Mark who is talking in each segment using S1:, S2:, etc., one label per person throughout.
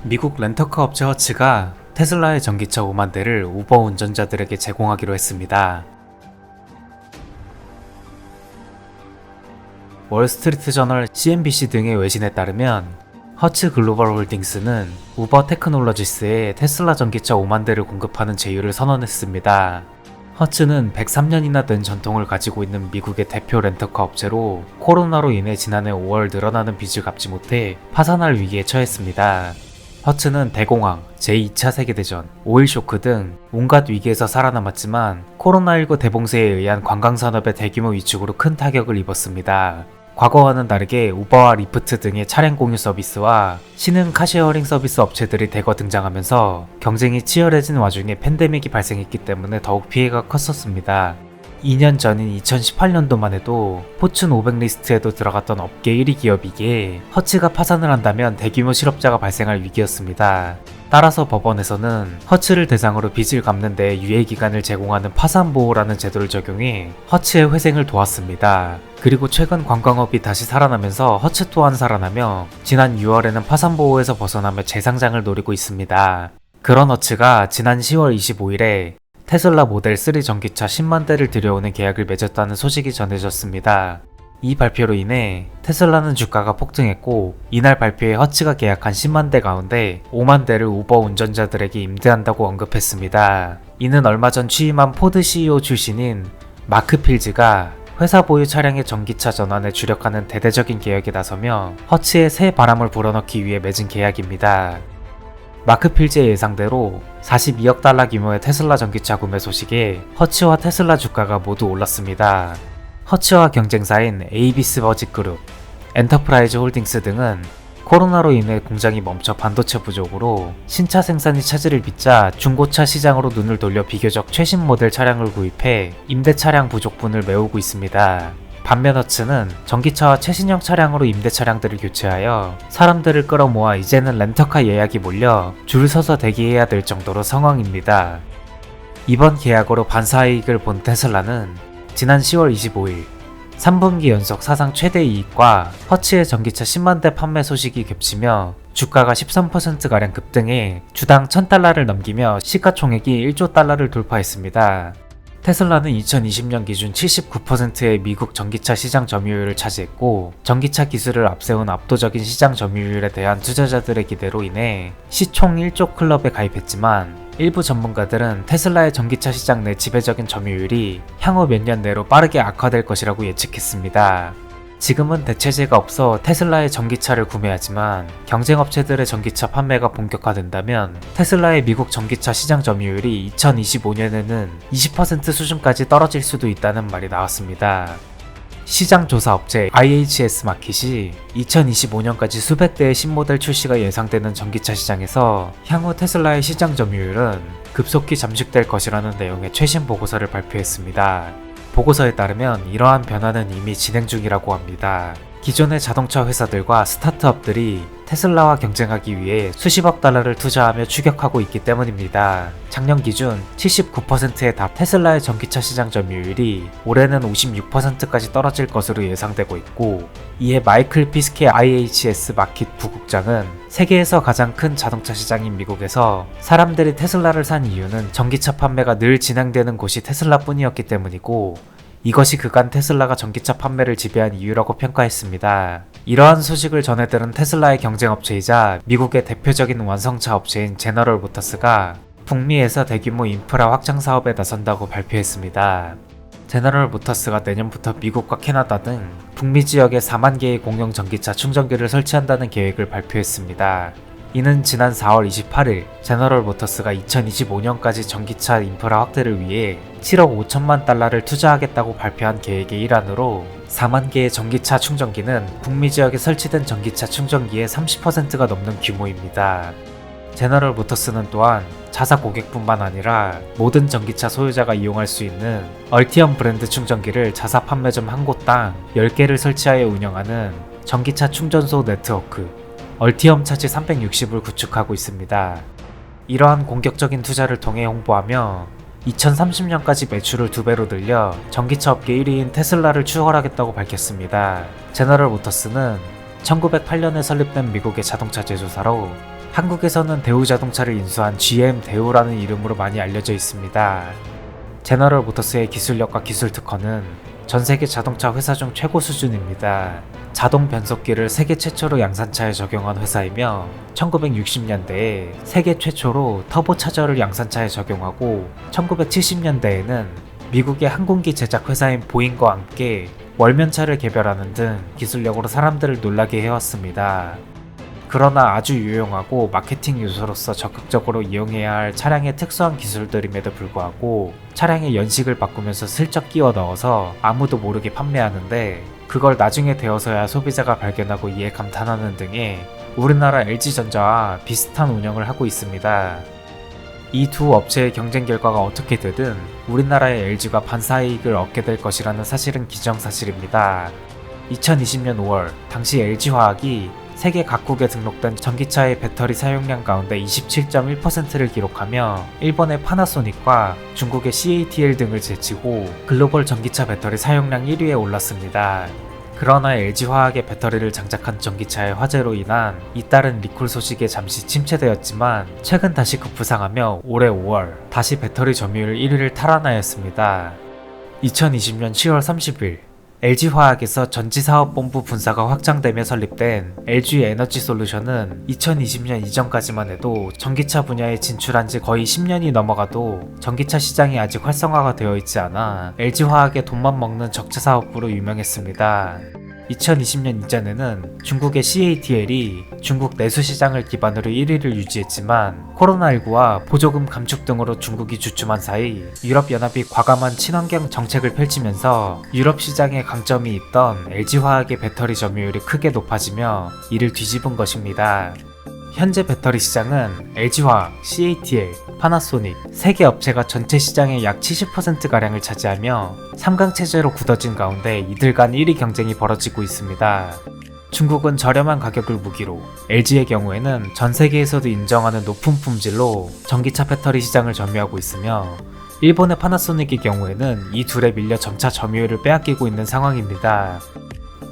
S1: 미국 렌터카 업체 허츠가 테슬라의 전기차 5만 대를 우버 운전자들에게 제공하기로 했습니다. 월스트리트 저널, CNBC 등의 외신에 따르면 허츠 글로벌 홀딩스는 우버 테크놀로지스에 테슬라 전기차 5만 대를 공급하는 제휴를 선언했습니다. 허츠는 103년이나 된 전통을 가지고 있는 미국의 대표 렌터카 업체로 코로나로 인해 지난해 5월 늘어나는 빚을 갚지 못해 파산할 위기에 처했습니다. 허츠는 대공황, 제2차 세계대전, 오일 쇼크 등 온갖 위기에서 살아남았지만 코로나19 대봉쇄에 의한 관광산업의 대규모 위축으로 큰 타격을 입었습니다. 과거와는 다르게 우버와 리프트 등의 차량 공유 서비스와 신흥 카쉐어링 서비스 업체들이 대거 등장하면서 경쟁이 치열해진 와중에 팬데믹이 발생했기 때문에 더욱 피해가 컸었습니다. 2년 전인 2018년도만 해도 포춘 500 리스트에도 들어갔던 업계 1위 기업이기에 허츠가 파산을 한다면 대규모 실업자가 발생할 위기였습니다. 따라서 법원에서는 허츠를 대상으로 빚을 갚는 데 유예기간을 제공하는 파산보호라는 제도를 적용해 허츠의 회생을 도왔습니다. 그리고 최근 관광업이 다시 살아나면서 허츠 또한 살아나며 지난 6월에는 파산보호에서 벗어나며 재상장을 노리고 있습니다. 그런 허츠가 지난 10월 25일에 테슬라 모델 3 전기차 10만 대를 들여오는 계약을 맺었다는 소식이 전해졌습니다. 이 발표로 인해 테슬라는 주가가 폭등했고 이날 발표에 허츠가 계약한 10만 대 가운데 5만 대를 우버 운전자들에게 임대한다고 언급했습니다. 이는 얼마 전 취임한 포드 CEO 출신인 마크 필즈가 회사 보유 차량의 전기차 전환에 주력하는 대대적인 계약에 나서며 허츠에 새 바람을 불어넣기 위해 맺은 계약입니다. 마크 필즈의 예상대로 42억 달러 규모의 테슬라 전기차 구매 소식에 허츠와 테슬라 주가가 모두 올랐습니다. 허츠와 경쟁사인 에이비스 버직 그룹, 엔터프라이즈 홀딩스 등은 코로나로 인해 공장이 멈춰 반도체 부족으로 신차 생산이 차질을 빚자 중고차 시장으로 눈을 돌려 비교적 최신 모델 차량을 구입해 임대 차량 부족분을 메우고 있습니다. 반면 허츠는 전기차와 최신형 차량으로 임대 차량들을 교체하여 사람들을 끌어모아 이제는 렌터카 예약이 몰려 줄 서서 대기해야 될 정도로 상황입니다. 이번 계약으로 반사이익을 본 테슬라는 지난 10월 25일 3분기 연속 사상 최대 이익과 허츠의 전기차 10만 대 판매 소식이 겹치며 주가가 13%가량 급등해 주당 1000달러를 넘기며 시가총액이 1조 달러를 돌파했습니다. 테슬라는 2020년 기준 79%의 미국 전기차 시장 점유율을 차지했고 전기차 기술을 앞세운 압도적인 시장 점유율에 대한 투자자들의 기대로 인해 시총 1조 클럽에 가입했지만 일부 전문가들은 테슬라의 전기차 시장 내 지배적인 점유율이 향후 몇 년 내로 빠르게 악화될 것이라고 예측했습니다. 지금은 대체제가 없어 테슬라의 전기차를 구매하지만 경쟁업체들의 전기차 판매가 본격화된다면 테슬라의 미국 전기차 시장 점유율이 2025년에는 20% 수준까지 떨어질 수도 있다는 말이 나왔습니다. 시장 조사 업체 IHS 마켓이 2025년까지 수백 대의 신모델 출시가 예상되는 전기차 시장에서 향후 테슬라의 시장 점유율은 급속히 잠식될 것이라는 내용의 최신 보고서를 발표했습니다. 보고서에 따르면 이러한 변화는 이미 진행 중이라고 합니다. 기존의 자동차 회사들과 스타트업들이 테슬라와 경쟁하기 위해 수십억 달러를 투자하며 추격하고 있기 때문입니다. 작년 기준 79%에 달 테슬라의 전기차 시장 점유율이 올해는 56%까지 떨어질 것으로 예상되고 있고, 이에 마이클 피스케 IHS 마켓 부국장은 세계에서 가장 큰 자동차 시장인 미국에서 사람들이 테슬라를 산 이유는 전기차 판매가 늘 진행되는 곳이 테슬라뿐이었기 때문이고, 이것이 그간 테슬라가 전기차 판매를 지배한 이유라고 평가했습니다. 이러한 소식을 전해들은 테슬라의 경쟁업체이자 미국의 대표적인 완성차 업체인 제너럴 모터스가 북미에서 대규모 인프라 확장 사업에 나선다고 발표했습니다. 제너럴 모터스가 내년부터 미국과 캐나다 등 북미 지역에 4만 개의 공용 전기차 충전기를 설치한다는 계획을 발표했습니다. 이는 지난 4월 28일 제너럴 모터스가 2025년까지 전기차 인프라 확대를 위해 7억 5천만 달러를 투자하겠다고 발표한 계획의 일환으로 4만 개의 전기차 충전기는 북미 지역에 설치된 전기차 충전기의 30%가 넘는 규모입니다. 제너럴 모터스는 또한 자사 고객뿐만 아니라 모든 전기차 소유자가 이용할 수 있는 얼티엄 브랜드 충전기를 자사 판매점 한 곳당 10개를 설치하여 운영하는 전기차 충전소 네트워크 얼티엄 차지 360을 구축하고 있습니다. 이러한 공격적인 투자를 통해 홍보하며 2030년까지 매출을 2배로 늘려 전기차 업계 1위인 테슬라를 추월하겠다고 밝혔습니다. 제너럴 모터스는 1908년에 설립된 미국의 자동차 제조사로 한국에서는 대우자동차를 인수한 GM 대우라는 이름으로 많이 알려져 있습니다. 제너럴 모터스의 기술력과 기술 특허는 전 세계 자동차 회사 중 최고 수준입니다. 자동 변속기를 세계 최초로 양산차에 적용한 회사이며 1960년대에 세계 최초로 터보 차저를 양산차에 적용하고 1970년대에는 미국의 항공기 제작 회사인 보잉과 함께 월면차를 개발하는 등 기술력으로 사람들을 놀라게 해왔습니다. 그러나 아주 유용하고 마케팅 요소로서 적극적으로 이용해야 할 차량의 특수한 기술들임에도 불구하고 차량의 연식을 바꾸면서 슬쩍 끼워 넣어서 아무도 모르게 판매하는데 그걸 나중에 되어서야 소비자가 발견하고 이에 감탄하는 등의 우리나라 LG전자와 비슷한 운영을 하고 있습니다. 이 두 업체의 경쟁 결과가 어떻게 되든 우리나라의 LG가 반사이익을 얻게 될 것이라는 사실은 기정사실입니다. 2020년 5월 당시 LG화학이 세계 각국에 등록된 전기차의 배터리 사용량 가운데 27.1%를 기록하며 일본의 파나소닉과 중국의 CATL 등을 제치고 글로벌 전기차 배터리 사용량 1위에 올랐습니다. 그러나 LG화학의 배터리를 장착한 전기차의 화재로 인한 잇따른 리콜 소식에 잠시 침체되었지만 최근 다시 급부상하며 올해 5월 다시 배터리 점유율 1위를 탈환하였습니다. 2020년 10월 30일 LG화학에서 전지사업본부 분사가 확장되며 설립된 LG에너지솔루션은 2020년 이전까지만 해도 전기차 분야에 진출한 지 거의 10년이 넘어가도 전기차 시장이 아직 활성화가 되어 있지 않아 LG화학의 돈만 먹는 적자 사업부로 유명했습니다. 2020년 이전에는 중국의 CATL이 중국 내수 시장을 기반으로 1위를 유지했지만 코로나19와 보조금 감축 등으로 중국이 주춤한 사이 유럽연합이 과감한 친환경 정책을 펼치면서 유럽 시장에 강점이 있던 LG화학의 배터리 점유율이 크게 높아지며 이를 뒤집은 것입니다. 현재 배터리 시장은 LG화학, CATL, 파나소닉, 3개 업체가 전체 시장의 약 70%가량을 차지하며 3강 체제로 굳어진 가운데 이들 간 1위 경쟁이 벌어지고 있습니다. 중국은 저렴한 가격을 무기로, LG의 경우에는 전 세계에서도 인정하는 높은 품질로 전기차 배터리 시장을 점유하고 있으며 일본의 파나소닉의 경우에는 이 둘에 밀려 점차 점유율을 빼앗기고 있는 상황입니다.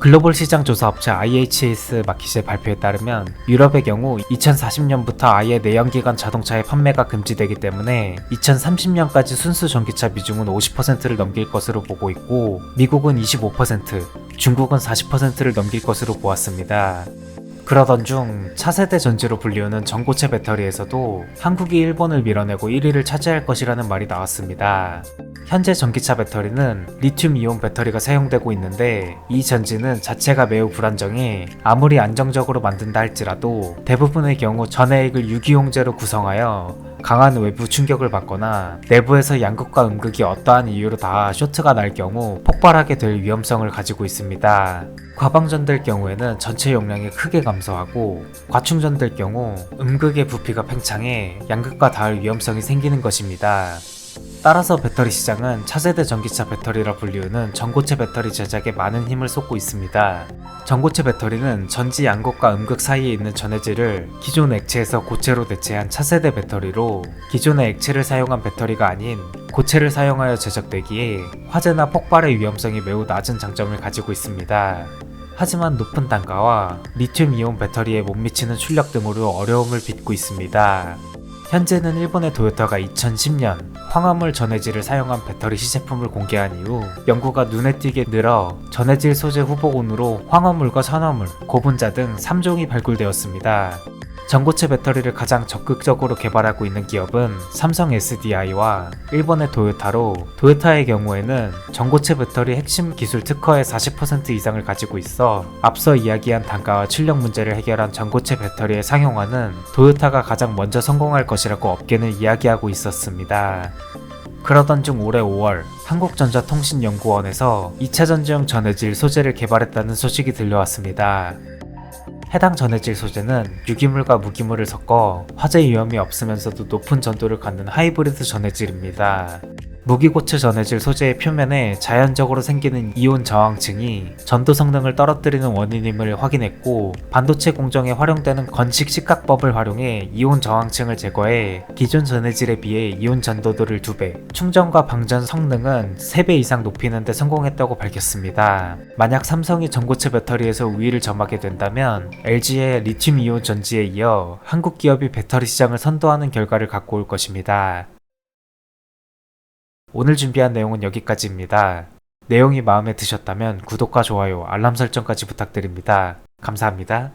S1: 글로벌 시장 조사 업체 IHS 마켓의 발표에 따르면 유럽의 경우 2040년부터 아예 내연기관 자동차의 판매가 금지되기 때문에 2030년까지 순수 전기차 비중은 50%를 넘길 것으로 보고 있고 미국은 25%, 중국은 40%를 넘길 것으로 보았습니다. 그러던 중 차세대 전지로 불리우는 전고체 배터리에서도 한국이 일본을 밀어내고 1위를 차지할 것이라는 말이 나왔습니다. 현재 전기차 배터리는 리튬 이온 배터리가 사용되고 있는데 이 전지는 자체가 매우 불안정해 아무리 안정적으로 만든다 할지라도 대부분의 경우 전해액을 유기용제로 구성하여 강한 외부 충격을 받거나 내부에서 양극과 음극이 어떠한 이유로 다 쇼트가 날 경우 폭발하게 될 위험성을 가지고 있습니다. 과방전될 경우에는 전체 용량이 크게 감소하고 과충전될 경우 음극의 부피가 팽창해 양극과 닿을 위험성이 생기는 것입니다. 따라서 배터리 시장은 차세대 전기차 배터리라 불리우는 전고체 배터리 제작에 많은 힘을 쏟고 있습니다. 전고체 배터리는 전지 양극과 음극 사이에 있는 전해질을 기존 액체에서 고체로 대체한 차세대 배터리로 기존의 액체를 사용한 배터리가 아닌 고체를 사용하여 제작되기에 화재나 폭발의 위험성이 매우 낮은 장점을 가지고 있습니다. 하지만 높은 단가와 리튬 이온 배터리에 못 미치는 출력 등으로 어려움을 빚고 있습니다. 현재는 일본의 도요타가 2010년 황화물 전해질을 사용한 배터리 시제품을 공개한 이후 연구가 눈에 띄게 늘어 전해질 소재 후보군으로 황화물과 산화물, 고분자 등 3종이 발굴되었습니다. 전고체 배터리를 가장 적극적으로 개발하고 있는 기업은 삼성 SDI와 일본의 도요타로 도요타의 경우에는 전고체 배터리 핵심 기술 특허의 40% 이상을 가지고 있어 앞서 이야기한 단가와 출력 문제를 해결한 전고체 배터리의 상용화는 도요타가 가장 먼저 성공할 것이라고 업계는 이야기하고 있었습니다. 그러던 중 올해 5월 한국전자통신연구원에서 2차 전지용 전해질 소재를 개발했다는 소식이 들려왔습니다. 해당 전해질 소재는 유기물과 무기물을 섞어 화재 위험이 없으면서도 높은 전도를 갖는 하이브리드 전해질입니다. 무기고체 전해질 소재의 표면에 자연적으로 생기는 이온 저항층이 전도 성능을 떨어뜨리는 원인임을 확인했고, 반도체 공정에 활용되는 건식 sik각법을 활용해 이온 저항층을 제거해 기존 전해질에 비해 이온 전도도를 2배, 충전과 방전 성능은 3배 이상 높이는 데 성공했다고 밝혔습니다. 만약 삼성이 전고체 배터리에서 우위를 점하게 된다면 LG의 리튬 이온 전지에 이어 한국 기업이 배터리 시장을 선도하는 결과를 갖고 올 것입니다. 오늘 준비한 내용은 여기까지입니다. 내용이 마음에 드셨다면 구독과 좋아요, 알람 설정까지 부탁드립니다. 감사합니다.